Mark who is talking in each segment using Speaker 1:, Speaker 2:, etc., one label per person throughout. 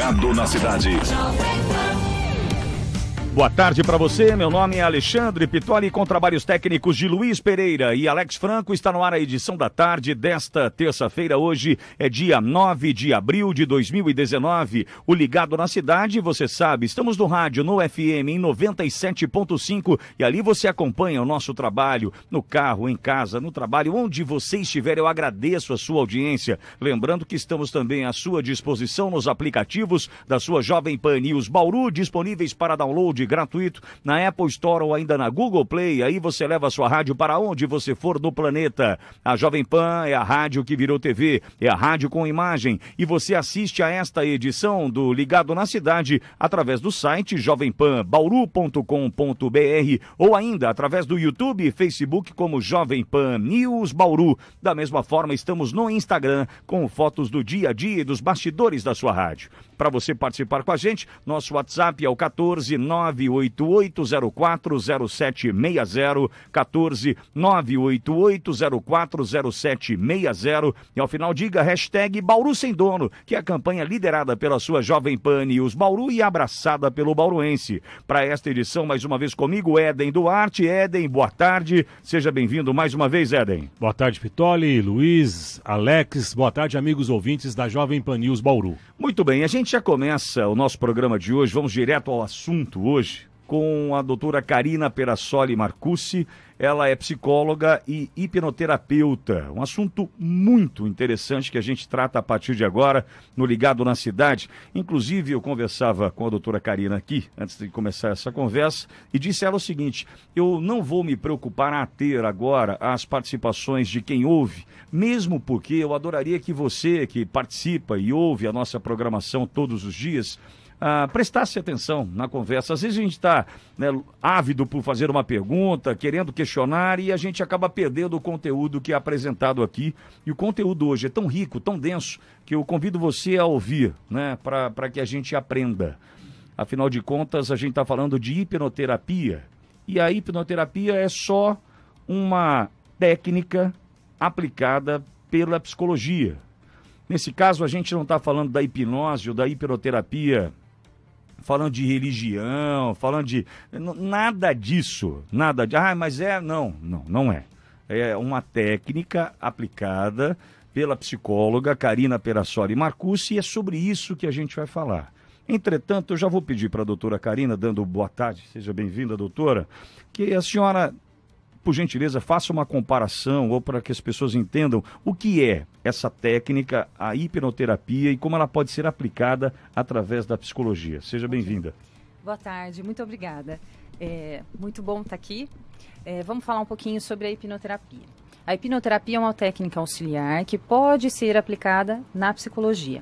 Speaker 1: Ligado na Cidade.
Speaker 2: Boa tarde para você, meu nome é Alexandre Pitoli, com trabalhos técnicos de Luiz Pereira e Alex Franco. Está no ar a edição da tarde desta terça-feira. Hoje é dia 9 de abril de 2019. O Ligado na Cidade, você sabe, estamos no rádio, no FM, em 97.5, e ali você acompanha o nosso trabalho, no carro, em casa, no trabalho, onde você estiver. Eu agradeço a sua audiência. Lembrando que estamos também à sua disposição nos aplicativos da sua Jovem Pan News Bauru, disponíveis para download gratuito na Apple Store ou ainda na Google Play. Aí você leva a sua rádio para onde você for no planeta. A Jovem Pan é a rádio que virou TV, é a rádio com imagem, e você assiste a esta edição do Ligado na Cidade através do site jovempanbauru.com.br ou ainda através do YouTube e Facebook como Jovem Pan News Bauru. Da mesma forma, estamos no Instagram com fotos do dia a dia e dos bastidores da sua rádio. Para você participar com a gente, nosso WhatsApp é o 14988040760, 14988040760, e ao final diga hashtag Bauru Sem Dono, que é a campanha liderada pela sua Jovem Pan News Bauru e abraçada pelo bauruense. Para esta edição, mais uma vez comigo, Éden Duarte. Éden, boa tarde, seja bem-vindo mais uma vez, Éden.
Speaker 3: Boa tarde, Pitoli, Luiz, Alex, boa tarde, amigos ouvintes da Jovem Pan News Bauru.
Speaker 2: Muito bem, a gente já começa o nosso programa de hoje, vamos direto ao assunto hoje, com a doutora Karina Perassoli Marcucci. Ela é psicóloga e hipnoterapeuta, um assunto muito interessante que a gente trata a partir de agora no Ligado na Cidade. Inclusive, eu conversava com a doutora Karina aqui, antes de começar essa conversa, e disse a ela o seguinte: eu não vou me preocupar a ter agora as participações de quem ouve, mesmo porque eu adoraria que você, que participa e ouve a nossa programação todos os dias, prestasse atenção na conversa. Às vezes a gente está, né, ávido por fazer uma pergunta, querendo questionar, e a gente acaba perdendo o conteúdo que é apresentado aqui. E o conteúdo hoje é tão rico, tão denso, que eu convido você a ouvir, né, para que a gente aprenda. Afinal de contas, a gente está falando de hipnoterapia. E a hipnoterapia é só uma técnica aplicada pela psicologia. Nesse caso, a gente não está falando da hipnose ou da hipnoterapia falando de religião, falando de... nada disso, nada de... mas não é. É uma técnica aplicada pela psicóloga Karina Perassoli Marcucci, e é sobre isso que a gente vai falar. Entretanto, eu já vou pedir para a doutora Karina, dando boa tarde, seja bem-vinda, doutora, que a senhora, por gentileza, faça uma comparação, ou para que as pessoas entendam o que é essa técnica, a hipnoterapia, e como ela pode ser aplicada através da psicologia. Seja bem-vinda.
Speaker 4: Boa tarde, muito obrigada. Muito bom estar aqui. Vamos falar um pouquinho sobre a hipnoterapia. A hipnoterapia é uma técnica auxiliar que pode ser aplicada na psicologia.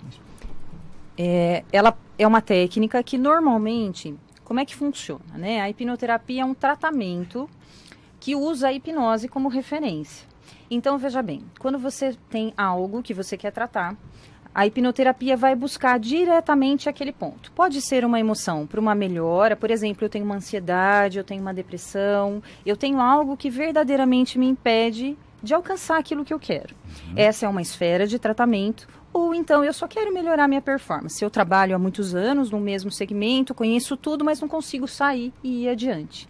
Speaker 4: Ela é uma técnica que normalmente, como é que funciona, né? A hipnoterapia é um tratamento que usa a hipnose como referência. Então, veja bem, quando você tem algo que você quer tratar, a hipnoterapia vai buscar diretamente aquele ponto. Pode ser uma emoção para uma melhora, por exemplo, eu tenho uma ansiedade, eu tenho uma depressão, eu tenho algo que verdadeiramente me impede de alcançar aquilo que eu quero. Essa é uma esfera de tratamento. Ou então eu só quero melhorar minha performance. Eu trabalho há muitos anos no mesmo segmento, conheço tudo, mas não consigo sair e ir adiante.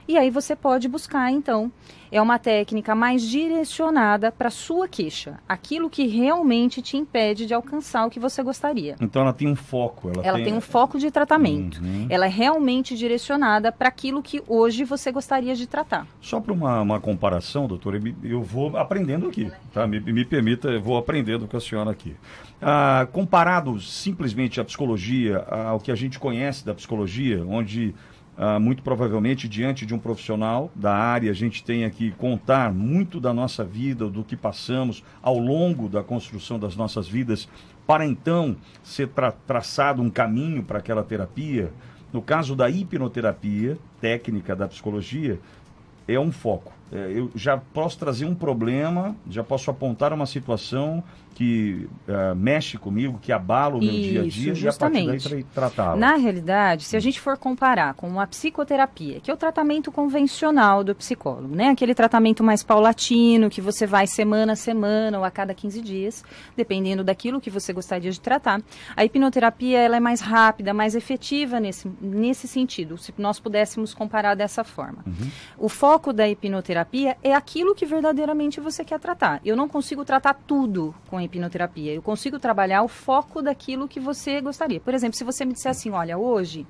Speaker 4: E aí você pode buscar, então, é uma técnica mais direcionada para a sua queixa, aquilo que realmente te impede de alcançar o que você gostaria.
Speaker 2: Então ela tem um foco.
Speaker 4: Ela tem um foco de tratamento. Ela é realmente direcionada para aquilo que hoje você gostaria de tratar.
Speaker 2: Só para uma comparação, doutora, eu vou aprendendo aqui, tá? Me permita, eu vou aprendendo com a senhora aqui. Comparado simplesmente à psicologia, ao que a gente conhece da psicologia, onde... muito provavelmente, diante de um profissional da área, a gente tem que contar muito da nossa vida, do que passamos ao longo da construção das nossas vidas, para então ser traçado um caminho para aquela terapia. No caso da hipnoterapia, técnica da psicologia, é um foco. eu já posso trazer um problema, já posso apontar uma situação que mexe comigo, que abala o meu dia a dia,
Speaker 4: justamente.
Speaker 2: E a partir daí tratá-la.
Speaker 4: Na realidade, se a gente for comparar com uma psicoterapia, que é o tratamento convencional do psicólogo, né? Aquele tratamento mais paulatino, que você vai semana a semana ou a cada 15 dias, dependendo daquilo que você gostaria de tratar. A hipnoterapia, ela é mais rápida, mais efetiva nesse sentido, se nós pudéssemos comparar dessa forma. O foco da hipnoterapia é aquilo que verdadeiramente você quer tratar. Eu não consigo tratar tudo com a hipnoterapia. Eu consigo trabalhar o foco daquilo que você gostaria. Por exemplo, se você me disser assim, olha, hoje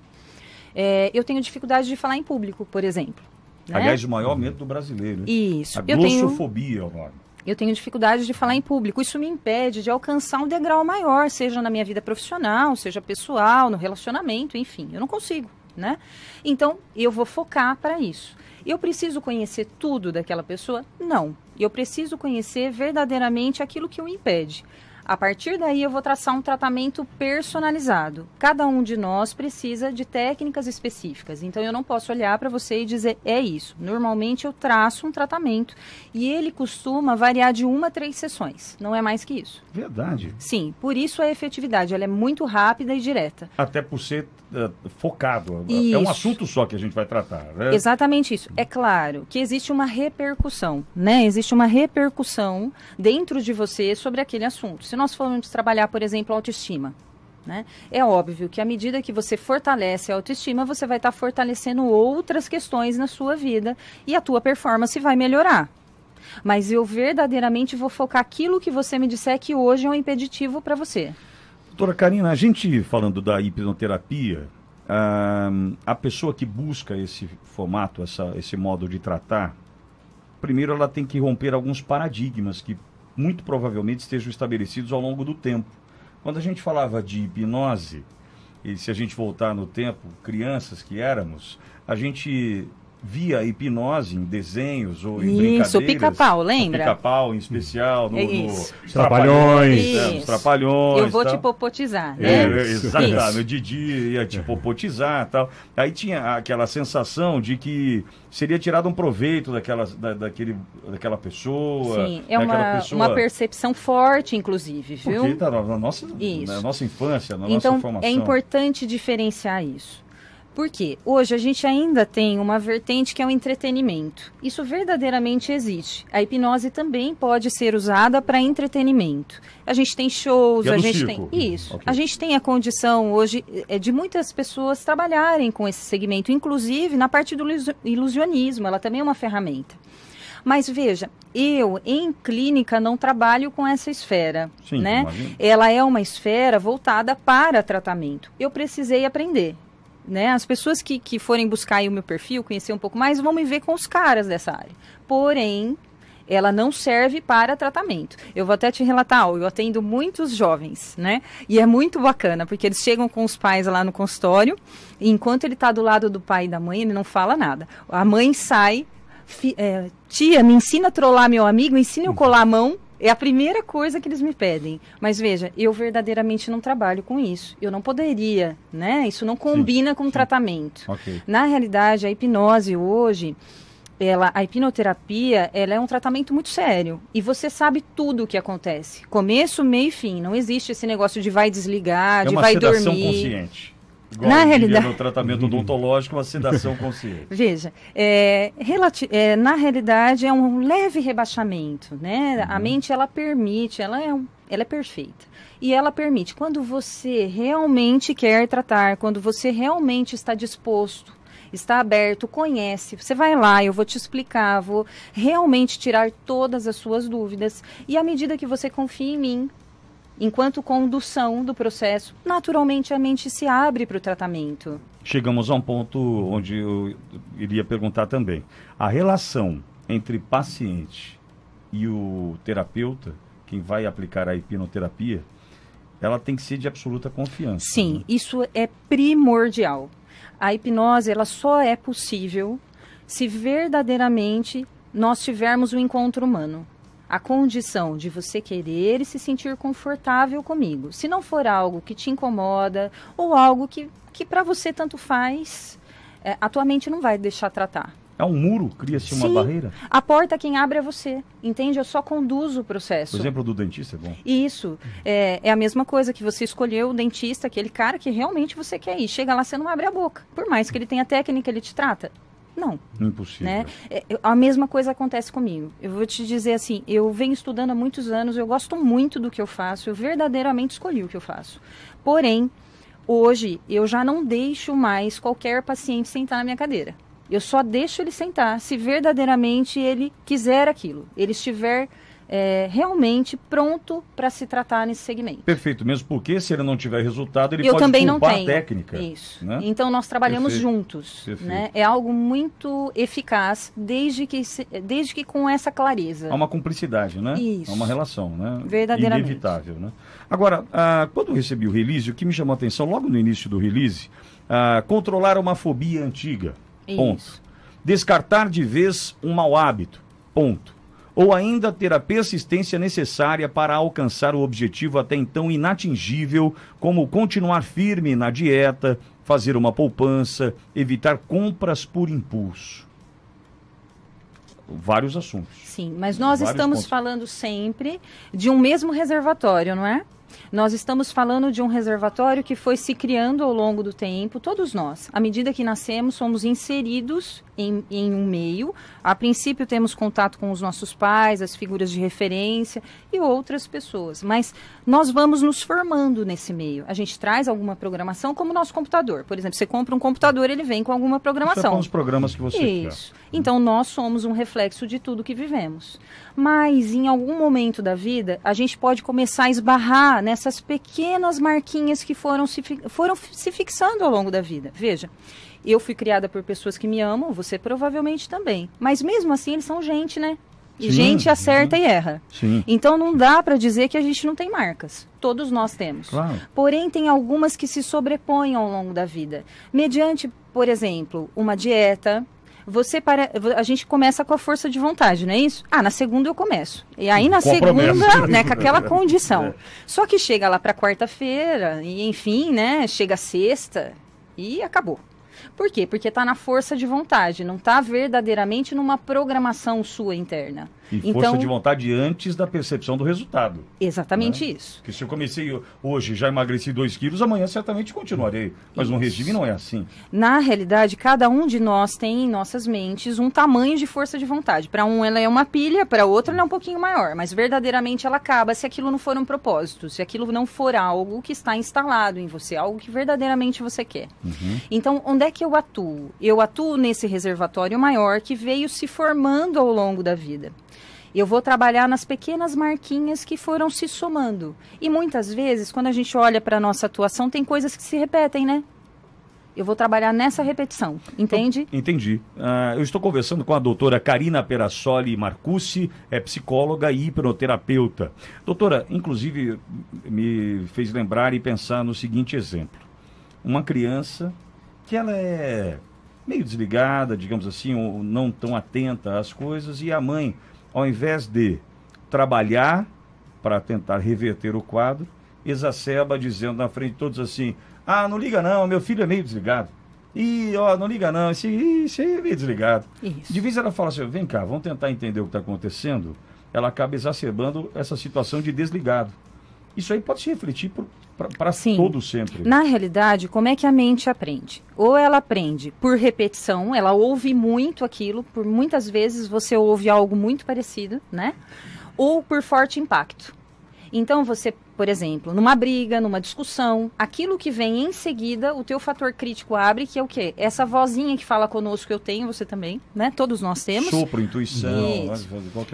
Speaker 4: eu tenho dificuldade de falar em público, por exemplo. Né?
Speaker 2: Aliás, o maior medo do brasileiro.
Speaker 4: Isso.
Speaker 2: A glossofobia é o nome.
Speaker 4: Eu tenho dificuldade de falar em público. Isso me impede de alcançar um degrau maior, seja na minha vida profissional, seja pessoal, no relacionamento, enfim. Eu não consigo, né? Então, eu vou focar para isso. Eu preciso conhecer tudo daquela pessoa? Não. Eu preciso conhecer verdadeiramente aquilo que o impede. A partir daí, eu vou traçar um tratamento personalizado. Cada um de nós precisa de técnicas específicas. Então, eu não posso olhar para você e dizer, é isso. Normalmente, eu traço um tratamento e ele costuma variar de 1 a 3 sessões. Não é mais que isso.
Speaker 2: Verdade.
Speaker 4: Sim, por isso a efetividade. Ela é muito rápida e direta.
Speaker 2: Até por ser focado.
Speaker 4: Isso.
Speaker 2: É um assunto só que a gente vai tratar, né?
Speaker 4: Exatamente isso. É claro que existe uma repercussão, né? Existe uma repercussão dentro de você sobre aquele assunto. Se nós formos trabalhar, por exemplo, autoestima, né? É óbvio que à medida que você fortalece a autoestima, você vai estar fortalecendo outras questões na sua vida e a tua performance vai melhorar. Mas eu verdadeiramente vou focar aquilo que você me disser que hoje é um impeditivo para você.
Speaker 2: Doutora Karina, a gente falando da hipnoterapia, a pessoa que busca esse formato, esse modo de tratar, primeiro ela tem que romper alguns paradigmas que muito provavelmente estejam estabelecidos ao longo do tempo. Quando a gente falava de hipnose, e se a gente voltar no tempo, crianças que éramos, a gente via a hipnose em desenhos ou em brincadeiras.
Speaker 4: Isso, o pica-pau, lembra?
Speaker 2: O pica-pau, em especial, nos
Speaker 3: Trapalhões.
Speaker 2: Os Trapalhões.
Speaker 4: Eu vou
Speaker 2: tal.
Speaker 4: te popotizar, né?
Speaker 2: Exatamente, o Didi ia te popotizar e tal. Aí tinha aquela sensação de que seria tirado um proveito daquela pessoa.
Speaker 4: Sim, é
Speaker 2: pessoa...
Speaker 4: uma percepção forte, inclusive, viu?
Speaker 2: Porque tá na nossa infância, na nossa formação.
Speaker 4: Então, é importante diferenciar isso. Porque hoje a gente ainda tem uma vertente que é o entretenimento. Isso verdadeiramente existe. A hipnose também pode ser usada para entretenimento. A gente tem shows, a gente tem isso. Okay. A gente tem a condição hoje de muitas pessoas trabalharem com esse segmento, inclusive na parte do ilusionismo, ela também é uma ferramenta. Mas veja, eu em clínica não trabalho com essa esfera,
Speaker 2: sim,
Speaker 4: né?
Speaker 2: Imagina.
Speaker 4: Ela é uma esfera voltada para tratamento. Eu precisei aprender. Né? As pessoas que forem buscar aí o meu perfil, conhecer um pouco mais, vão me ver com os caras dessa área. Porém, ela não serve para tratamento. Eu vou até te relatar, eu atendo muitos jovens, né? E é muito bacana, porque eles chegam com os pais lá no consultório, e enquanto ele está do lado do pai e da mãe, ele não fala nada. A mãe sai, tia, me ensina a trollar meu amigo, ensina eu colar a mão. É a primeira coisa que eles me pedem. Mas veja, eu verdadeiramente não trabalho com isso. Eu não poderia, né? Isso não combina com o tratamento.
Speaker 2: Okay.
Speaker 4: Na realidade, a hipnose hoje, a hipnoterapia, ela é um tratamento muito sério. E você sabe tudo o que acontece. Começo, meio e fim. Não existe esse negócio de vai desligar, de vai dormir.
Speaker 2: É uma sedação consciente. Igual na realidade, no tratamento odontológico, uma sedação consciente.
Speaker 4: Veja, na realidade é um leve rebaixamento, né? A mente, ela permite, ela é perfeita. E ela permite, quando você realmente quer tratar, quando você realmente está disposto, está aberto, conhece, você vai lá, eu vou te explicar, vou realmente tirar todas as suas dúvidas. E à medida que você confia em mim, enquanto condução do processo, naturalmente a mente se abre para o tratamento.
Speaker 2: Chegamos a um ponto onde eu iria perguntar também. A relação entre paciente e o terapeuta, quem vai aplicar a hipnoterapia, ela tem que ser de absoluta confiança.
Speaker 4: Sim,
Speaker 2: né?
Speaker 4: Isso é primordial. A hipnose, ela só é possível se verdadeiramente nós tivermos um encontro humano. A condição de você querer e se sentir confortável comigo. Se não for algo que te incomoda ou algo que para você tanto faz, a tua mente não vai deixar tratar.
Speaker 2: É um muro? Cria-se uma barreira?
Speaker 4: A porta quem abre é você, entende? Eu só conduzo o processo.
Speaker 2: O exemplo do dentista é bom.
Speaker 4: Isso. É a mesma coisa que você escolheu o dentista, aquele cara que realmente você quer ir. Chega lá, você não abre a boca. Por mais que ele tenha técnica, ele te trata. Não.
Speaker 2: Impossível.
Speaker 4: Né? A mesma coisa acontece comigo. Eu vou te dizer assim, eu venho estudando há muitos anos, eu gosto muito do que eu faço, eu verdadeiramente escolhi o que eu faço. Porém, hoje, eu já não deixo mais qualquer paciente sentar na minha cadeira. Eu só deixo ele sentar se verdadeiramente ele quiser aquilo. Ele estiver realmente pronto para se tratar nesse segmento.
Speaker 2: Perfeito, mesmo porque se ele não tiver resultado, ele
Speaker 4: eu
Speaker 2: pode
Speaker 4: também
Speaker 2: culpar
Speaker 4: não tenho.
Speaker 2: a técnica.
Speaker 4: Isso.
Speaker 2: Né?
Speaker 4: Então nós trabalhamos juntos.
Speaker 2: Perfeito.
Speaker 4: Né? É algo muito eficaz desde que com essa clareza.
Speaker 2: Há uma cumplicidade, né?
Speaker 4: Isso.
Speaker 2: Há uma relação, né?
Speaker 4: Verdadeiramente.
Speaker 2: Inevitável, né? Agora, quando eu recebi o release, o que me chamou a atenção logo no início do release, controlar uma fobia antiga. Ponto.
Speaker 4: Isso.
Speaker 2: Descartar de vez um mau hábito. Ponto. Ou ainda ter a persistência necessária para alcançar o objetivo até então inatingível, como continuar firme na dieta, fazer uma poupança, evitar compras por impulso. Vários assuntos.
Speaker 4: Sim, mas nós
Speaker 2: Vários
Speaker 4: estamos
Speaker 2: pontos.
Speaker 4: falando sempre de um mesmo reservatório, não é? Nós estamos falando de um reservatório que foi se criando ao longo do tempo, todos nós. À medida que nascemos, somos inseridos em um meio. A princípio, temos contato com os nossos pais, as figuras de referência e outras pessoas. Mas nós vamos nos formando nesse meio. A gente traz alguma programação, como o nosso computador. Por exemplo, você compra um computador, ele vem com alguma programação.
Speaker 2: São os programas que você
Speaker 4: Isso. Então, nós somos um reflexo de tudo que vivemos. Mas, em algum momento da vida, a gente pode começar a esbarrar nessas pequenas marquinhas que foram se fixando ao longo da vida. Veja, eu fui criada por pessoas que me amam, você provavelmente também. Mas, mesmo assim, eles são gente, né? E
Speaker 2: Sim,
Speaker 4: gente acerta e erra.
Speaker 2: Sim.
Speaker 4: Então, não dá para dizer que a gente não tem marcas. Todos nós temos.
Speaker 2: Claro.
Speaker 4: Porém, tem algumas que se sobrepõem ao longo da vida. Mediante, por exemplo, uma dieta... A gente começa com a força de vontade, não é isso? Na segunda eu começo. E aí na segunda, né, com aquela condição. Só que chega lá para quarta-feira, e enfim, né, chega sexta e acabou. Por quê? Porque está na força de vontade, não está verdadeiramente numa programação sua interna.
Speaker 2: E força de vontade antes da percepção do resultado.
Speaker 4: Exatamente isso.
Speaker 2: Porque se eu comecei hoje, já emagreci 2 quilos, amanhã certamente continuarei. Mas no regime não é assim.
Speaker 4: Na realidade, cada um de nós tem em nossas mentes um tamanho de força de vontade. Para um ela é uma pilha, para outro ela é um pouquinho maior. Mas verdadeiramente ela acaba se aquilo não for um propósito, se aquilo não for algo que está instalado em você, algo que verdadeiramente você quer. Então, onde é que eu atuo? Eu atuo nesse reservatório maior que veio se formando ao longo da vida. Eu vou trabalhar nas pequenas marquinhas que foram se somando. E muitas vezes, quando a gente olha para a nossa atuação, tem coisas que se repetem, né? Eu vou trabalhar nessa repetição, entende?
Speaker 2: Entendi. Eu estou conversando com a doutora Karina Perassoli Marcucci, é psicóloga e hipnoterapeuta. Doutora, inclusive, me fez lembrar e pensar no seguinte exemplo. Uma criança que ela é meio desligada, digamos assim, ou não tão atenta às coisas, e a mãe, ao invés de trabalhar para tentar reverter o quadro, exacerba dizendo na frente de todos assim, não liga não, meu filho é meio desligado. Não liga não, esse é meio desligado.
Speaker 4: Isso.
Speaker 2: De vez ela fala assim, vem cá, vamos tentar entender o que está acontecendo. Ela acaba exacerbando essa situação de desligado. Isso aí pode se refletir para todos sempre.
Speaker 4: Na realidade, como é que a mente aprende? Ou ela aprende por repetição, ela ouve muito aquilo, por muitas vezes você ouve algo muito parecido, né? Ou por forte impacto. Então você, por exemplo, numa briga, numa discussão, aquilo que vem em seguida, o teu fator crítico abre, que é o quê? Essa vozinha que fala conosco, eu tenho, você também, né? Todos nós temos.
Speaker 2: Sopro, intuição.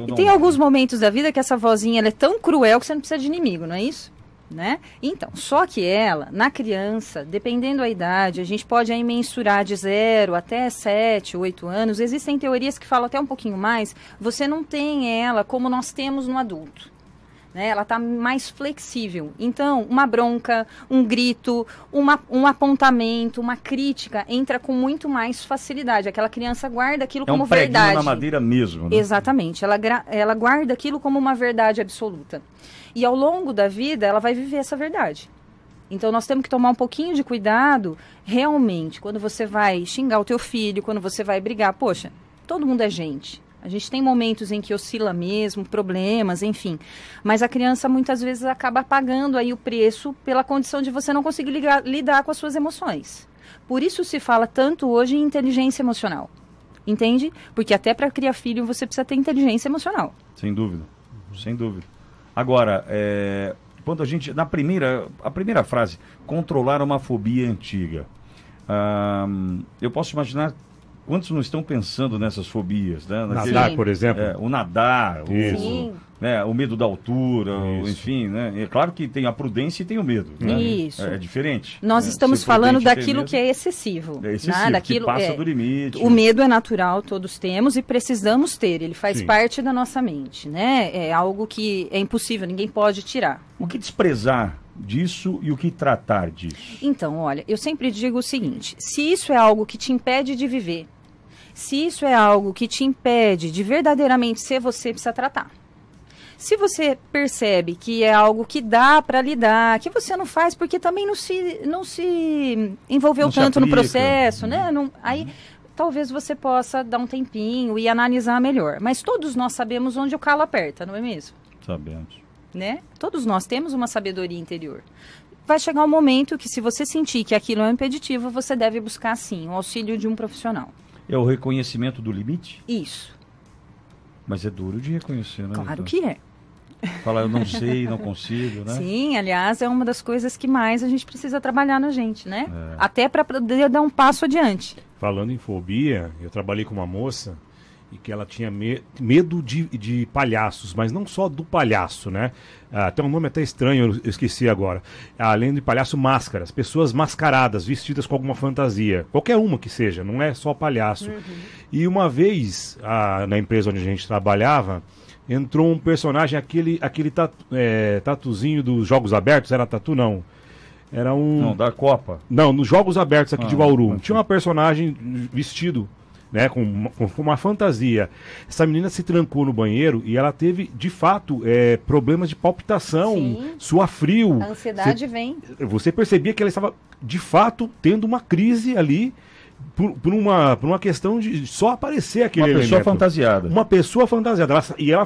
Speaker 4: E tem alguns momentos da vida que essa vozinha ela é tão cruel que você não precisa de inimigo, não é isso? Né? Então, só que ela, na criança, dependendo da idade, a gente pode aí mensurar de 0 até 7, 8 anos. Existem teorias que falam até um pouquinho mais. Você não tem ela como nós temos no adulto. Né? Ela está mais flexível. Então, uma bronca, um grito, um apontamento, uma crítica entra com muito mais facilidade. Aquela criança guarda aquilo como verdade. É um preguinho
Speaker 2: na madeira mesmo. Né?
Speaker 4: Exatamente. Ela guarda aquilo como uma verdade absoluta. E ao longo da vida, ela vai viver essa verdade. Então, nós temos que tomar um pouquinho de cuidado, realmente, quando você vai xingar o teu filho, quando você vai brigar. Poxa, todo mundo é gente. A gente tem momentos em que oscila mesmo, problemas, enfim. Mas a criança muitas vezes acaba pagando aí o preço pela condição de você não conseguir lidar com as suas emoções. Por isso se fala tanto hoje em inteligência emocional. Entende? Porque até para criar filho você precisa ter inteligência emocional.
Speaker 2: Sem dúvida, sem dúvida. Agora, quando a gente, a primeira frase, controlar uma fobia antiga. Eu posso imaginar quantos não estão pensando nessas fobias, né?
Speaker 3: Nadar, por exemplo.
Speaker 2: O nadar,
Speaker 4: Sim.
Speaker 2: o medo da altura, enfim, né? É claro que tem a prudência e tem o medo. Né?
Speaker 4: Isso.
Speaker 2: É diferente.
Speaker 4: Nós
Speaker 2: né?
Speaker 4: estamos
Speaker 2: Ser
Speaker 4: falando
Speaker 2: prudente e ter
Speaker 4: daquilo
Speaker 2: medo
Speaker 4: que é excessivo.
Speaker 2: É excessivo,
Speaker 4: né? Daquilo,
Speaker 2: que passa do limite.
Speaker 4: O medo é natural, todos temos e precisamos ter. Ele faz
Speaker 3: Sim.
Speaker 4: parte da nossa mente, né? É algo que é impossível, ninguém pode tirar.
Speaker 2: O que desprezar disso e o que tratar disso?
Speaker 4: Então, olha, eu sempre digo o seguinte, se isso é algo que te impede de viver, se isso é algo que te impede de verdadeiramente ser você, precisa tratar. Se você percebe que é algo que dá para lidar, que você não faz porque também não se envolveu
Speaker 2: Não se
Speaker 4: tanto no
Speaker 2: aplica.
Speaker 4: processo, né? Aí talvez você possa dar um tempinho e analisar melhor. Mas todos nós sabemos onde o calo aperta, não é mesmo?
Speaker 2: Sabemos.
Speaker 4: Né? Todos nós temos uma sabedoria interior. Vai chegar um momento que se você sentir que aquilo é um impeditivo, você deve buscar sim o auxílio de um profissional.
Speaker 2: É o reconhecimento do limite?
Speaker 4: Isso.
Speaker 2: Mas é duro de reconhecer, né?
Speaker 4: Claro
Speaker 2: doutor?
Speaker 4: que é.
Speaker 2: Falar eu não sei, não consigo, né?
Speaker 4: Sim, aliás, é uma das coisas que mais a gente precisa trabalhar na gente, né?
Speaker 2: É.
Speaker 4: Até para poder dar um passo adiante.
Speaker 3: Falando em fobia, eu trabalhei com uma moça e que ela tinha medo de palhaços, mas não só do palhaço, né? Tem um nome até estranho, eu esqueci agora. Além de palhaço, máscaras. Pessoas mascaradas, vestidas com alguma fantasia. Qualquer uma que seja, não é só palhaço. E uma vez, na empresa onde a gente trabalhava, entrou um personagem, aquele tatuzinho dos Jogos Abertos, era tatu não. Era um...
Speaker 2: Não, da Copa.
Speaker 3: Não, nos Jogos Abertos aqui de Bauru.
Speaker 2: ok.
Speaker 3: Tinha uma personagem vestido, né, com uma fantasia. Essa menina se trancou no banheiro e ela teve, de fato, problemas de palpitação,
Speaker 4: Sim.
Speaker 3: suar frio.
Speaker 4: A ansiedade vem.
Speaker 3: Você percebia que ela estava, de fato, tendo uma crise ali por uma questão de só aparecer aquele
Speaker 2: Uma pessoa
Speaker 3: elemento.
Speaker 2: fantasiada.
Speaker 3: Uma pessoa fantasiada.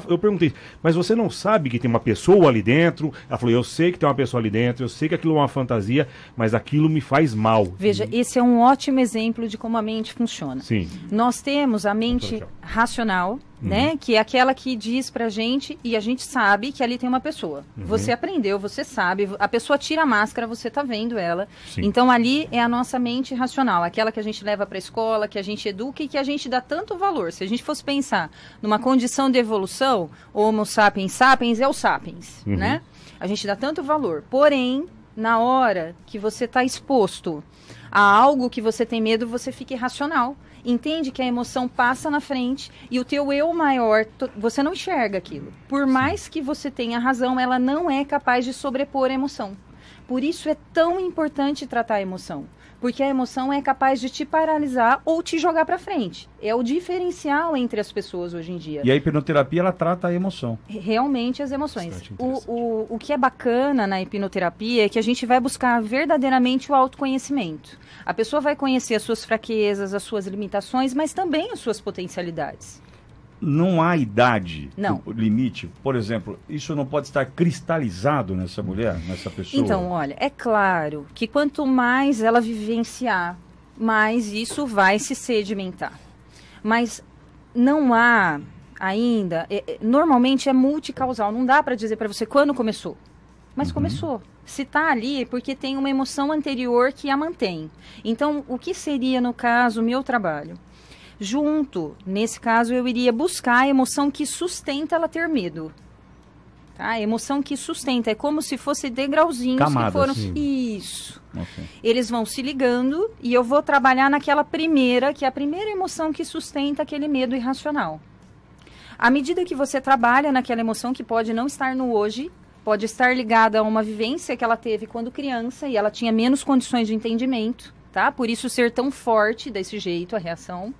Speaker 3: Eu perguntei, mas você não sabe que tem uma pessoa ali dentro? Ela falou, eu sei que tem uma pessoa ali dentro, eu sei que aquilo é uma fantasia, mas aquilo me faz mal.
Speaker 4: Veja, esse é um ótimo exemplo de como a mente funciona.
Speaker 3: Sim.
Speaker 4: Nós temos a mente racional, né? Que é aquela que diz pra gente e a gente sabe que ali tem uma pessoa. Você aprendeu, você sabe, a pessoa tira a máscara, você tá vendo ela.
Speaker 3: Sim.
Speaker 4: Então ali é a nossa mente racional, aquela que a gente leva pra escola, que a gente educa e que a gente dá tanto valor. Se a gente fosse pensar numa condição de evolução, Homo sapiens sapiens é o sapiens, né? A gente dá tanto valor. Porém, na hora que você tá exposto a algo que você tem medo, você fica irracional. Entende que a emoção passa na frente e o teu eu maior, você não enxerga aquilo. Por mais que você tenha razão, ela não é capaz de sobrepor a emoção. Por isso é tão importante tratar a emoção. Porque a emoção é capaz de te paralisar ou te jogar para frente. É o diferencial entre as pessoas hoje em dia.
Speaker 2: E a hipnoterapia, ela trata a emoção.
Speaker 4: Realmente as emoções.
Speaker 3: Bastante interessante.
Speaker 4: O que é bacana na hipnoterapia é que a gente vai buscar verdadeiramente o autoconhecimento. A pessoa vai conhecer as suas fraquezas, as suas limitações, mas também as suas potencialidades.
Speaker 2: Não há idade,
Speaker 4: Não.
Speaker 2: limite. Por exemplo, isso não pode estar cristalizado nessa mulher, nessa pessoa?
Speaker 4: Então, olha, é claro que quanto mais ela vivenciar, mais isso vai se sedimentar. Mas não há ainda, normalmente é multicausal, não dá para dizer para você quando começou. Mas começou. Se está ali é porque tem uma emoção anterior que a mantém. Então, o que seria, no caso, o meu trabalho? Junto, nesse caso, eu iria buscar a emoção que sustenta ela ter medo. Tá? A emoção que sustenta. É como se fosse degrauzinhos
Speaker 2: Camadas,
Speaker 4: que foram...
Speaker 2: sim.
Speaker 4: Isso.
Speaker 2: Ok.
Speaker 4: Eles vão se ligando e eu vou trabalhar naquela primeira, que é a primeira emoção que sustenta aquele medo irracional. À medida que você trabalha naquela emoção que pode não estar no hoje, pode estar ligada a uma vivência que ela teve quando criança e ela tinha menos condições de entendimento, tá? Por isso ser tão forte desse jeito, a reação.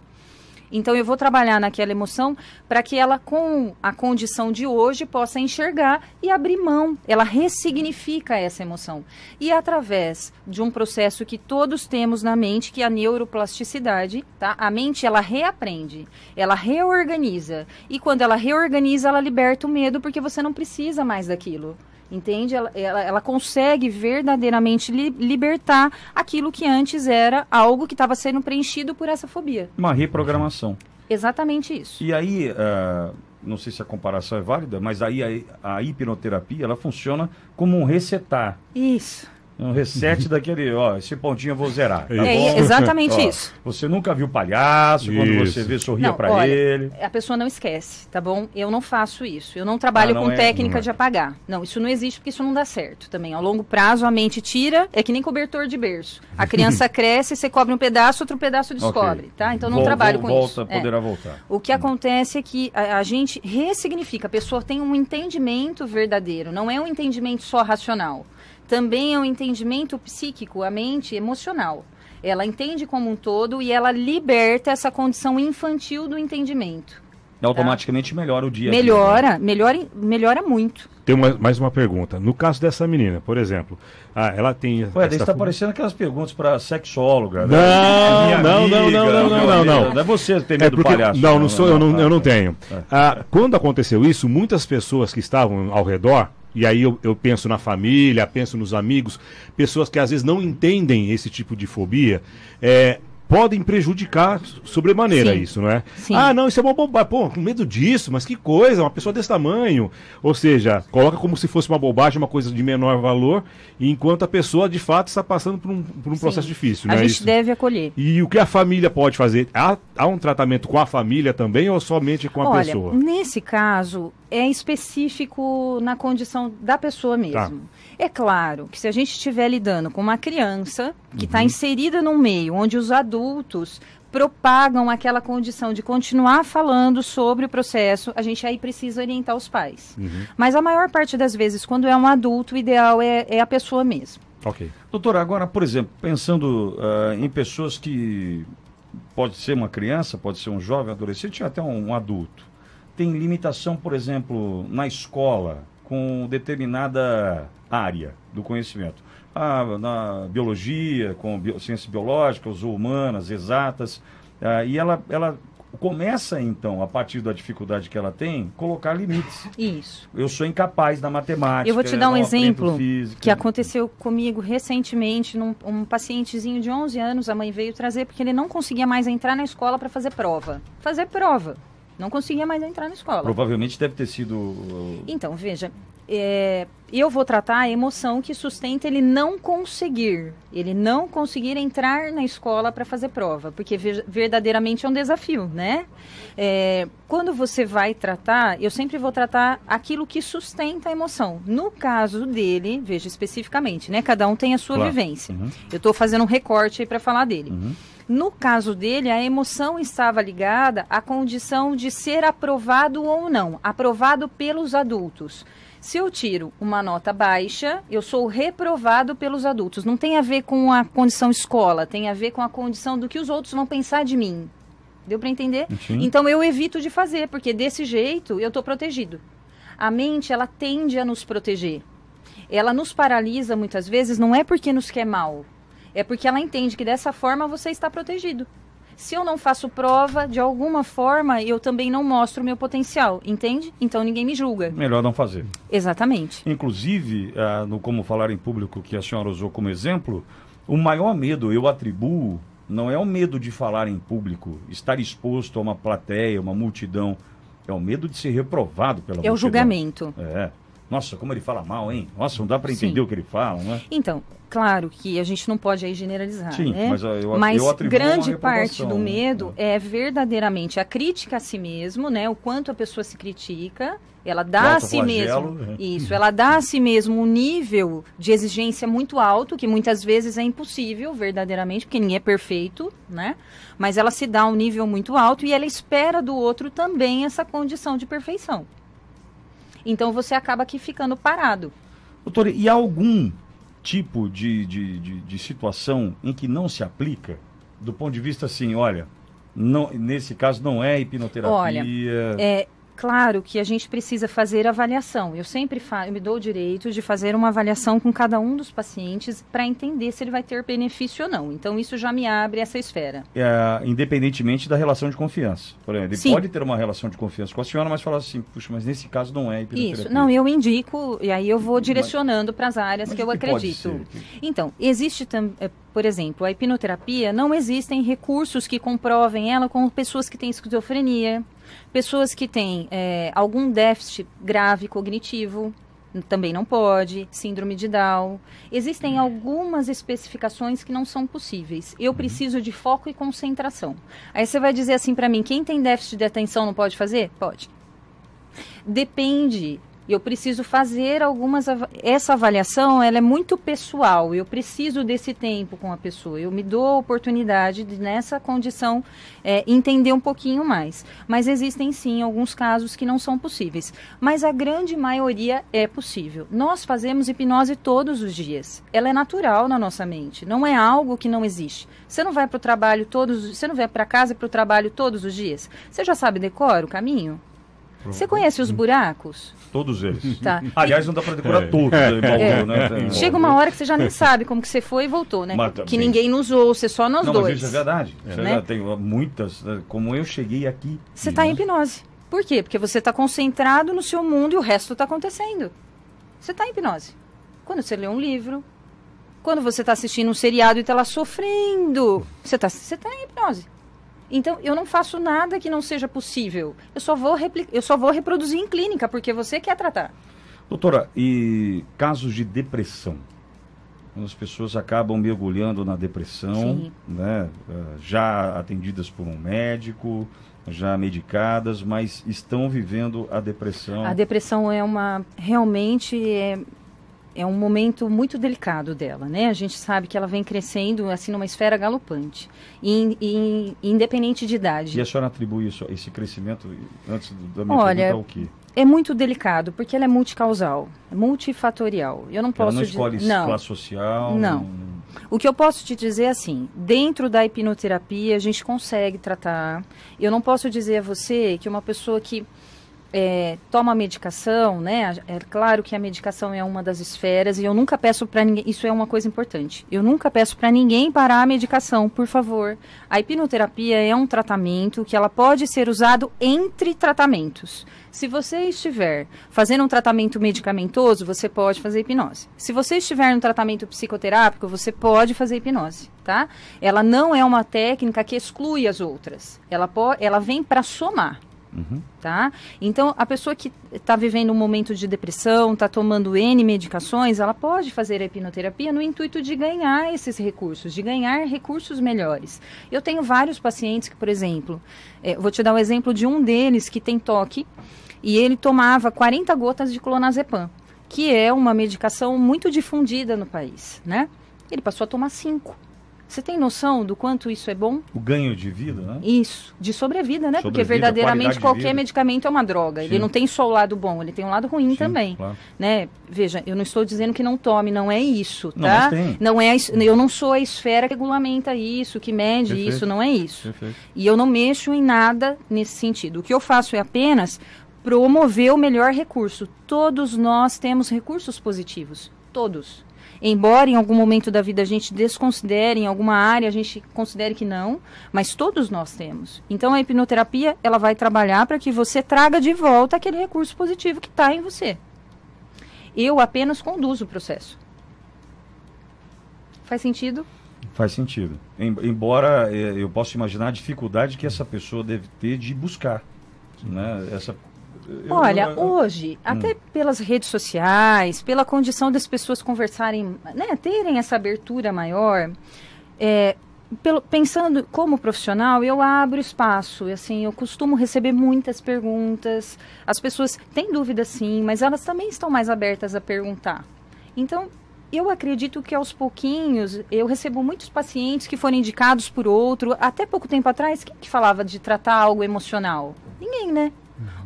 Speaker 4: Então eu vou trabalhar naquela emoção para que ela, com a condição de hoje, possa enxergar e abrir mão. Ela ressignifica essa emoção. E através de um processo que todos temos na mente, que é a neuroplasticidade, tá? A mente, ela reaprende, ela reorganiza. E quando ela reorganiza, ela liberta o medo, porque você não precisa mais daquilo. Entende? Ela consegue verdadeiramente libertar aquilo que antes era algo que estava sendo preenchido por essa fobia.
Speaker 2: Uma reprogramação.
Speaker 4: Exatamente isso.
Speaker 2: E aí, não sei se a comparação é válida, mas aí a hipnoterapia, ela funciona como um resetar.
Speaker 4: Isso.
Speaker 2: Um reset daquele, esse pontinho eu vou zerar. Tá bom?
Speaker 4: Exatamente isso.
Speaker 2: Você nunca viu palhaço, quando você vê, sorria pra ele.
Speaker 4: A pessoa não esquece, tá bom? Eu não faço isso. Eu não trabalho com técnica de apagar. Não, isso não existe porque isso não dá certo também. Ao longo prazo, a mente tira, é que nem cobertor de berço. A criança cresce, você cobre um pedaço, outro pedaço descobre, tá? Então não trabalho com isso.
Speaker 2: Poderá voltar.
Speaker 4: O que acontece é que a gente ressignifica. A pessoa tem um entendimento verdadeiro, não é um entendimento só racional. Também é um entendimento psíquico, a mente emocional. Ela entende como um todo e ela liberta essa condição infantil do entendimento.
Speaker 2: Automaticamente melhora o dia.
Speaker 4: Melhora muito.
Speaker 3: Tem mais uma pergunta. No caso dessa menina, por exemplo, ela tem...
Speaker 2: Ué, daí está parecendo aquelas perguntas para sexóloga.
Speaker 3: Não.
Speaker 2: Não é você que tem medo do palhaço.
Speaker 3: Não, não sou, eu não tenho. Quando aconteceu isso, muitas pessoas que estavam ao redor, e aí eu penso na família, penso nos amigos, pessoas que às vezes não entendem esse tipo de fobia, podem prejudicar sobremaneira isso, não é?
Speaker 4: Sim.
Speaker 3: Não, isso é uma bobagem. Pô, com medo disso, mas que coisa, uma pessoa desse tamanho. Ou seja, coloca como se fosse uma bobagem, uma coisa de menor valor, enquanto a pessoa de fato está passando por um processo difícil, não é isso?
Speaker 4: A gente deve acolher.
Speaker 3: E o que a família pode fazer? Há um tratamento com a família também ou somente com a pessoa?
Speaker 4: Olha, nesse caso, é específico na condição da pessoa mesmo. Tá. É claro que se a gente estiver lidando com uma criança que está inserida num meio onde os adultos propagam aquela condição de continuar falando sobre o processo, a gente aí precisa orientar os pais. Mas a maior parte das vezes, quando é um adulto, o ideal é a pessoa mesmo.
Speaker 3: Ok.
Speaker 2: Doutora, agora, por exemplo, pensando em pessoas que pode ser uma criança, pode ser um jovem, adolescente, até um adulto. Tem limitação, por exemplo, na escola, com determinada área do conhecimento. Na biologia, com ciências biológicas ou humanas, exatas. E ela começa, então, a partir da dificuldade que ela tem, colocar limites.
Speaker 4: Isso.
Speaker 2: Eu sou incapaz na matemática.
Speaker 4: Eu vou te dar um exemplo que aconteceu comigo recentemente, um pacientezinho de 11 anos, a mãe veio trazer porque ele não conseguia mais entrar na escola para fazer prova. Não conseguia mais entrar na escola.
Speaker 2: Provavelmente deve ter sido...
Speaker 4: Então, veja, eu vou tratar a emoção que sustenta ele não conseguir entrar na escola para fazer prova, porque verdadeiramente é um desafio, né? Quando você vai tratar, eu sempre vou tratar aquilo que sustenta a emoção. No caso dele, veja especificamente, né? Cada um tem a sua vivência. Eu estou fazendo um recorte aí para falar dele. No caso dele, a emoção estava ligada à condição de ser aprovado ou não, aprovado pelos adultos. Se eu tiro uma nota baixa, eu sou reprovado pelos adultos. Não tem a ver com a condição escola, tem a ver com a condição do que os outros vão pensar de mim. Deu para entender?
Speaker 2: Sim.
Speaker 4: Então eu evito de fazer, porque desse jeito eu estou protegido. A mente, ela tende a nos proteger. Ela nos paralisa muitas vezes, não é porque nos quer mal. É porque ela entende que dessa forma você está protegido. Se eu não faço prova, de alguma forma, eu também não mostro o meu potencial, entende? Então ninguém me julga.
Speaker 2: Melhor não fazer.
Speaker 4: Exatamente.
Speaker 2: Inclusive, no Como Falar em Público, que a senhora usou como exemplo, o maior medo eu atribuo, não é o medo de falar em público, estar exposto a uma plateia, uma multidão, é o medo de ser reprovado pela multidão.
Speaker 4: É o julgamento.
Speaker 2: Nossa, como ele fala mal, hein? Nossa, não dá para entender o que ele fala, não é?
Speaker 4: Então, claro que a gente não pode aí generalizar,
Speaker 2: sim,
Speaker 4: né?
Speaker 2: Mas eu
Speaker 4: grande parte do medo é verdadeiramente a crítica a si mesmo, né? O quanto a pessoa se critica, ela dá a si mesmo, ela dá a si mesmo um nível de exigência muito alto, que muitas vezes é impossível, verdadeiramente, porque ninguém é perfeito, né? Mas ela se dá um nível muito alto e ela espera do outro também essa condição de perfeição. Então você acaba aqui ficando parado.
Speaker 2: Doutora, e há algum tipo de situação em que não se aplica? Do ponto de vista assim, olha, Não, nesse caso não é hipnoterapia?
Speaker 4: Olha, claro que a gente precisa fazer avaliação. Eu sempre eu me dou o direito de fazer uma avaliação com cada um dos pacientes para entender se ele vai ter benefício ou não. Então, isso já me abre essa esfera.
Speaker 2: Independentemente da relação de confiança. Por exemplo, ele pode ter uma relação de confiança com a senhora, mas falar assim, puxa, mas nesse caso não é hipnoterapia.
Speaker 4: Isso, não, eu indico, e aí eu vou direcionando para as áreas que eu acredito. Então, existe também... Por exemplo, a hipnoterapia, não existem recursos que comprovem ela com pessoas que têm esquizofrenia, pessoas que têm algum déficit grave cognitivo, também não pode, síndrome de Down. Existem algumas especificações que não são possíveis. Eu preciso de foco e concentração. Aí você vai dizer assim para mim, quem tem déficit de atenção não pode fazer? Pode. Depende. Eu preciso fazer essa avaliação, ela é muito pessoal, eu preciso desse tempo com a pessoa, eu me dou a oportunidade de, nessa condição, entender um pouquinho mais. Mas existem sim alguns casos que não são possíveis, mas a grande maioria é possível. Nós fazemos hipnose todos os dias, ela é natural na nossa mente, não é algo que não existe. Você não vai para o trabalho você não vai para casa e para o trabalho todos os dias? Você já sabe decora o caminho? Você conhece os buracos?
Speaker 2: Todos eles.
Speaker 4: Tá.
Speaker 2: Aliás, não dá para decorar todos. Né?
Speaker 4: Chega uma hora que você já nem sabe como que você foi e voltou, né?
Speaker 2: Mas,
Speaker 4: que ninguém nos ouça, só nós dois.
Speaker 2: Mas isso é verdade. Né? Tem muitas, como eu cheguei aqui.
Speaker 4: Você está em hipnose. Por quê? Porque você está concentrado no seu mundo e o resto está acontecendo. Você está em hipnose. Quando você lê um livro, quando você está assistindo um seriado e está lá sofrendo, você tá em hipnose. Então, eu não faço nada que não seja possível. Eu só vou reproduzir em clínica, porque você quer tratar.
Speaker 2: Doutora, e casos de depressão? As pessoas acabam mergulhando na depressão, né? Já atendidas por um médico, já medicadas, mas estão vivendo a depressão.
Speaker 4: A depressão realmente é um momento muito delicado dela, né? A gente sabe que ela vem crescendo, assim, numa esfera galopante, independente de idade.
Speaker 2: E a senhora atribui esse crescimento, antes da minha pergunta, ao quê?
Speaker 4: É muito delicado, porque ela é multicausal, multifatorial. Eu não posso...
Speaker 2: Ela não escolhe classe social?
Speaker 4: Não. O que eu posso te dizer é assim, dentro da hipnoterapia a gente consegue tratar. Eu não posso dizer a você que uma pessoa que toma medicação, né? É claro que a medicação é uma das esferas e eu nunca peço para ninguém, isso é uma coisa importante, eu nunca peço para ninguém parar a medicação, por favor. A hipnoterapia é um tratamento que ela pode ser usado entre tratamentos. Se você estiver fazendo um tratamento medicamentoso, você pode fazer hipnose. Se você estiver no tratamento psicoterápico, você pode fazer hipnose, tá? Ela não é uma técnica que exclui as outras, ela vem para somar. Tá? Então, a pessoa que está vivendo um momento de depressão, está tomando N medicações, ela pode fazer a hipnoterapia no intuito de ganhar esses recursos, de ganhar recursos melhores. Eu tenho vários pacientes que, por exemplo, vou te dar o exemplo de um deles que tem toque e ele tomava 40 gotas de clonazepam, que é uma medicação muito difundida no país, né? Ele passou a tomar 5. Você tem noção do quanto isso é bom?
Speaker 2: O ganho de vida, né?
Speaker 4: Isso, de sobrevida, né? Porque verdadeiramente qualquer medicamento é uma droga. Sim. Ele não tem só o lado bom, ele tem um lado ruim também. Claro. Né? Veja, eu não estou dizendo que não tome, não é isso, tá? Não é, eu não sou a esfera que regulamenta isso, que mede isso, não é isso. Perfeito. E eu não mexo em nada nesse sentido. O que eu faço é apenas promover o melhor recurso. Todos nós temos recursos positivos, todos. Embora em algum momento da vida a gente desconsidere, em alguma área a gente considere que não, mas todos nós temos. Então a hipnoterapia, ela vai trabalhar para que você traga de volta aquele recurso positivo que está em você. Eu apenas conduzo o processo. Faz sentido?
Speaker 2: Faz sentido. Embora eu possa imaginar a dificuldade que essa pessoa deve ter de buscar, né?
Speaker 4: Olha, hoje, até pelas redes sociais, pela condição das pessoas conversarem, né, terem essa abertura maior, pensando como profissional, eu abro espaço. Assim, eu costumo receber muitas perguntas. As pessoas têm dúvidas, sim, mas elas também estão mais abertas a perguntar. Então, eu acredito que aos pouquinhos, eu recebo muitos pacientes que foram indicados por outro. Até pouco tempo atrás, quem que falava de tratar algo emocional? Ninguém, né?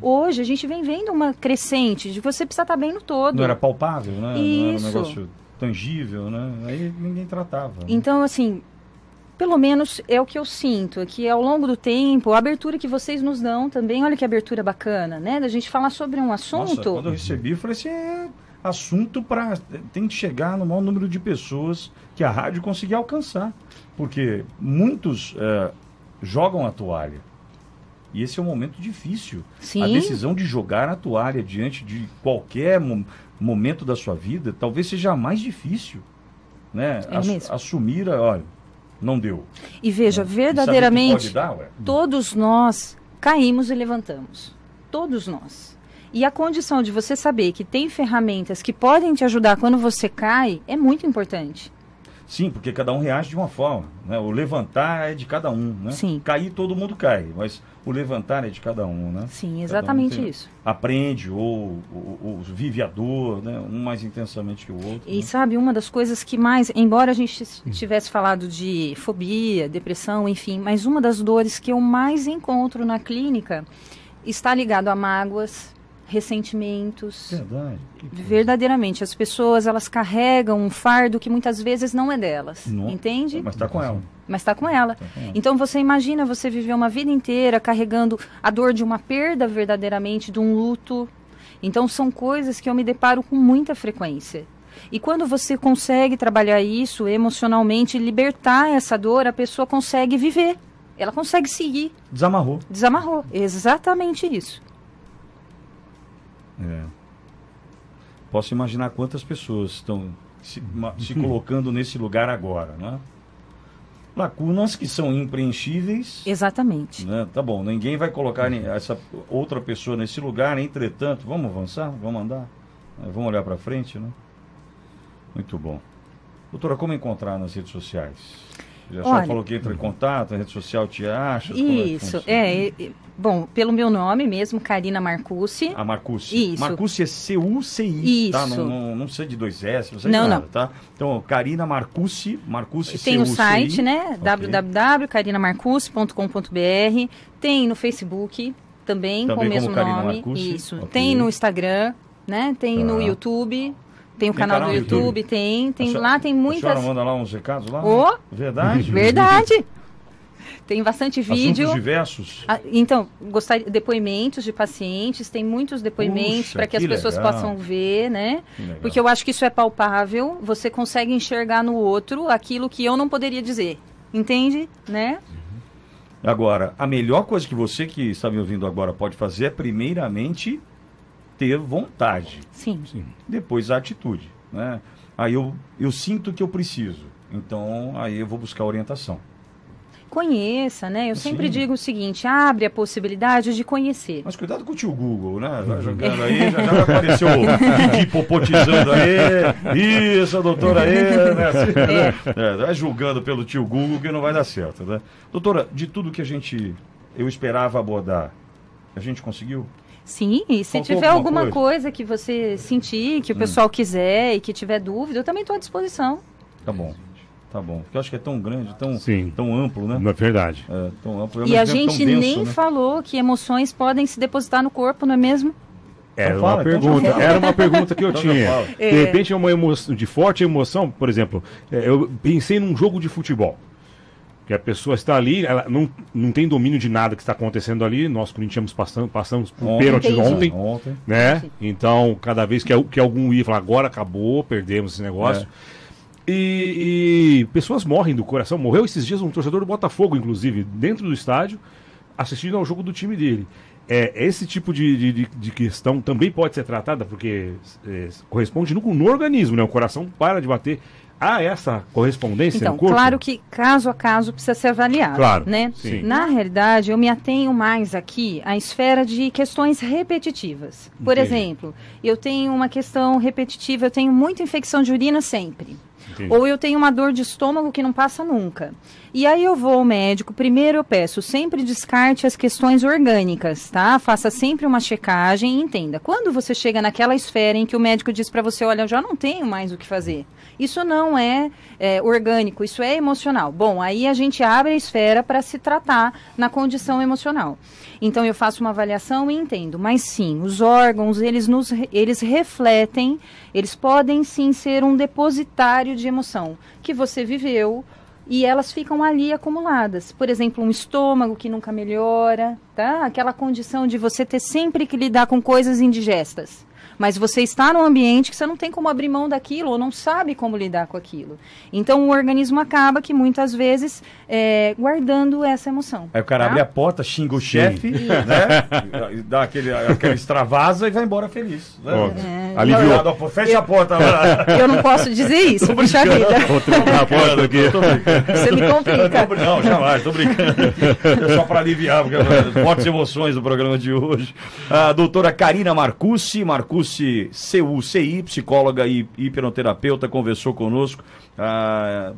Speaker 4: Hoje a gente vem vendo uma crescente de você precisa estar bem no todo.
Speaker 2: Não era palpável, né?
Speaker 4: Isso.
Speaker 2: Não era um negócio tangível, né? Aí ninguém tratava.
Speaker 4: Então, assim, Pelo menos é o que eu sinto, que ao longo do tempo, a abertura que vocês nos dão também, olha que abertura bacana, né? Da gente falar sobre um assunto.
Speaker 2: Nossa, quando eu recebi, eu falei assim, assunto para tem que chegar no maior número de pessoas que a rádio conseguir alcançar. Porque muitos jogam a toalha. E esse é um momento difícil.
Speaker 4: Sim.
Speaker 2: A decisão de jogar a toalha diante de qualquer momento da sua vida, talvez seja a mais difícil. Né?
Speaker 4: Mesmo.
Speaker 2: Assumir, olha, não deu.
Speaker 4: E veja, verdadeiramente,
Speaker 2: pode dar,
Speaker 4: todos nós caímos e levantamos. Todos nós. E a condição de você saber que tem ferramentas que podem te ajudar quando você cai é muito importante.
Speaker 2: Sim, porque cada um reage de uma forma. Né? O levantar é de cada um. Né?
Speaker 4: Sim.
Speaker 2: Cair, todo mundo cai, mas o levantar é de cada um. Né?
Speaker 4: Sim, exatamente isso.
Speaker 2: Aprende ou vive a dor, né? Um mais intensamente que o outro.
Speaker 4: E
Speaker 2: né?
Speaker 4: sabe, uma das coisas que mais, embora a gente tivesse falado de fobia, depressão, enfim, mas uma das dores que eu mais encontro na clínica está ligado a mágoas, ressentimentos.
Speaker 2: Verdade.
Speaker 4: Verdadeiramente, as pessoas, elas carregam um fardo que muitas vezes não é delas, entende?
Speaker 2: Mas está com ela.
Speaker 4: Mas está com ela. Então você imagina você viver uma vida inteira carregando a dor de uma perda verdadeiramente, de um luto. Então são coisas que eu me deparo com muita frequência. E quando você consegue trabalhar isso emocionalmente, libertar essa dor, a pessoa consegue viver. Ela consegue seguir.
Speaker 2: Desamarrou.
Speaker 4: Desamarrou. Exatamente isso.
Speaker 2: Posso imaginar quantas pessoas estão se colocando nesse lugar agora, né? Lacunas que são impreenchíveis.
Speaker 4: Exatamente.
Speaker 2: Né? Tá bom, ninguém vai colocar essa outra pessoa nesse lugar, entretanto, vamos avançar? Vamos andar? Vamos olhar para frente, né? Muito bom. Doutora, como encontrar nas redes sociais? Já só falou que entra em contato, a rede social te acha?
Speaker 4: Isso, bom, pelo meu nome mesmo, Karina Marcussi.
Speaker 2: A Marcussi.
Speaker 4: Isso.
Speaker 2: Marcussi é C-U-C-I, tá?
Speaker 4: Isso.
Speaker 2: Não sei de 2 S, não sei de nada, tá? Então, Karina Marcussi, C-U-C-I.
Speaker 4: Tem o site, né?
Speaker 2: Okay.
Speaker 4: www.karinamarcussi.com.br. Tem no Facebook também com o mesmo nome. Isso. Okay. Tem no Instagram, né? Tem no YouTube. Tem o canal do YouTube, tem lá tem muitas...
Speaker 2: A senhora manda lá uns recados lá? Verdade?
Speaker 4: Verdade. Tem bastante vídeo.
Speaker 2: Assuntos diversos?
Speaker 4: Então, depoimentos de pacientes, tem muitos depoimentos para que as pessoas possam ver, né? Porque eu acho que isso é palpável, você consegue enxergar no outro aquilo que eu não poderia dizer. Entende? Né?
Speaker 2: Agora, a melhor coisa que você que está me ouvindo agora pode fazer é, primeiramente, ter vontade.
Speaker 4: Sim.
Speaker 2: Depois a atitude, né? Aí eu sinto que eu preciso, então aí eu vou buscar orientação.
Speaker 4: Conheça, né? Eu sempre digo o seguinte, abre a possibilidade de conhecer.
Speaker 2: Mas cuidado com o tio Google, né? Vai jogando aí, já vai aparecer o hipopotizando aí, isso, a doutora aí, né? Assim, vai julgando pelo tio Google que não vai dar certo, né? Doutora, de tudo que eu esperava abordar, a gente conseguiu?
Speaker 4: Sim, e se tiver alguma coisa que você sentir, que o pessoal quiser e que tiver dúvida, eu também estou à disposição.
Speaker 2: Tá bom. Porque eu acho que é tão grande, tão amplo, né?
Speaker 3: Não é verdade.
Speaker 2: Tão amplo,
Speaker 4: e a gente nem falou que emoções podem se depositar no corpo, não é mesmo?
Speaker 3: Era uma pergunta que eu tinha. De repente é uma emoção, de forte emoção, por exemplo, eu pensei num jogo de futebol. Que a pessoa está ali, ela não tem domínio de nada que está acontecendo ali. Nós, corintianos, passamos por pênaltis ontem, né? Então, cada vez que algum ia falar, agora acabou, perdemos esse negócio. E pessoas morrem do coração. Morreu esses dias um torcedor do Botafogo, inclusive, dentro do estádio, assistindo ao jogo do time dele. Esse tipo de questão também pode ser tratada, porque corresponde no organismo, né? O coração para de bater. Há essa correspondência no corpo?
Speaker 4: Claro que caso a caso precisa ser avaliado,
Speaker 3: claro,
Speaker 4: né?
Speaker 3: Sim.
Speaker 4: Na realidade, eu me atenho mais aqui à esfera de questões repetitivas. Por exemplo, eu tenho uma questão repetitiva, eu tenho muita infecção de urina sempre.
Speaker 3: Entendi.
Speaker 4: Ou eu tenho uma dor de estômago que não passa nunca. E aí eu vou ao médico, primeiro eu peço, sempre descarte as questões orgânicas, tá? Faça sempre uma checagem e entenda. Quando você chega naquela esfera em que o médico diz para você, olha, eu já não tenho mais o que fazer. Isso não é orgânico, isso é emocional. Bom, aí a gente abre a esfera para se tratar na condição emocional. Então eu faço uma avaliação e entendo. Mas sim, os órgãos, eles refletem, eles podem sim ser um depositário de emoção que você viveu, e elas ficam ali acumuladas. Por exemplo, um estômago que nunca melhora, tá? Aquela condição de você ter sempre que lidar com coisas indigestas. Mas você está num ambiente que você não tem como abrir mão daquilo ou não sabe como lidar com aquilo. Então o organismo acaba que muitas vezes guardando essa emoção.
Speaker 2: Aí o cara abre a porta, xinga o chefe, né? Dá aquela extravasa e vai embora feliz. Né?
Speaker 3: Aliviou.
Speaker 2: Fecha a porta.
Speaker 4: Eu não posso dizer isso, puxa vida.
Speaker 3: Vou trancar a porta aqui.
Speaker 4: Você me complica.
Speaker 2: Não, jamais, tô brincando. É só para aliviar, porque fortes emoções do programa de hoje. A doutora Karina Marcussi, CUCI, psicóloga e hipnoterapeuta, conversou conosco.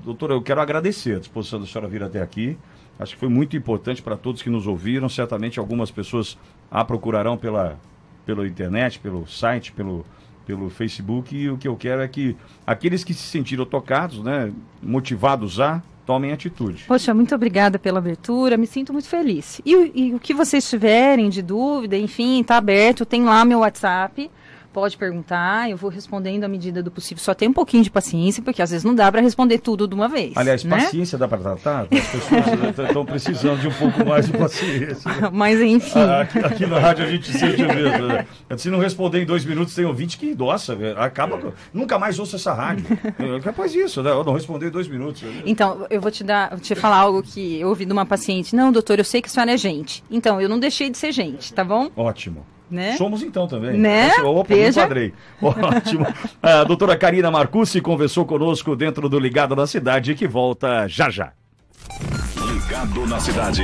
Speaker 2: Doutora, eu quero agradecer a disposição da senhora vir até aqui. Acho que foi muito importante para todos que nos ouviram. Certamente algumas pessoas a procurarão pela internet, pelo site, pelo Facebook. E o que eu quero é que aqueles que se sentiram tocados, né, motivados tomem atitude.
Speaker 4: Poxa, muito obrigada pela abertura, me sinto muito feliz. E o que vocês tiverem de dúvida, enfim, está aberto, tem lá meu WhatsApp. Pode perguntar, eu vou respondendo à medida do possível. Só tem um pouquinho de paciência, porque às vezes não dá para responder tudo de uma vez.
Speaker 2: Aliás,
Speaker 4: né?
Speaker 2: Paciência dá para tratar? As pessoas estão precisando de um pouco mais de paciência.
Speaker 4: Mas enfim.
Speaker 2: Aqui na rádio a gente sente mesmo. Né? Se não responder em 2 minutos, tem ouvinte que, nossa, acaba. Nunca mais ouço essa rádio. Capaz isso, né? Eu não responder em 2 minutos.
Speaker 4: Então, eu vou te falar algo que eu ouvi de uma paciente. Não, doutor, eu sei que a senhora é gente. Então, eu não deixei de ser gente, tá bom?
Speaker 2: Ótimo.
Speaker 4: Né?
Speaker 2: Somos então também.
Speaker 4: Né?
Speaker 2: Opa, me enquadrei. Ótimo. A doutora Karina Marcussi conversou conosco dentro do Ligado na Cidade, que volta já já.
Speaker 1: Ligado na Cidade.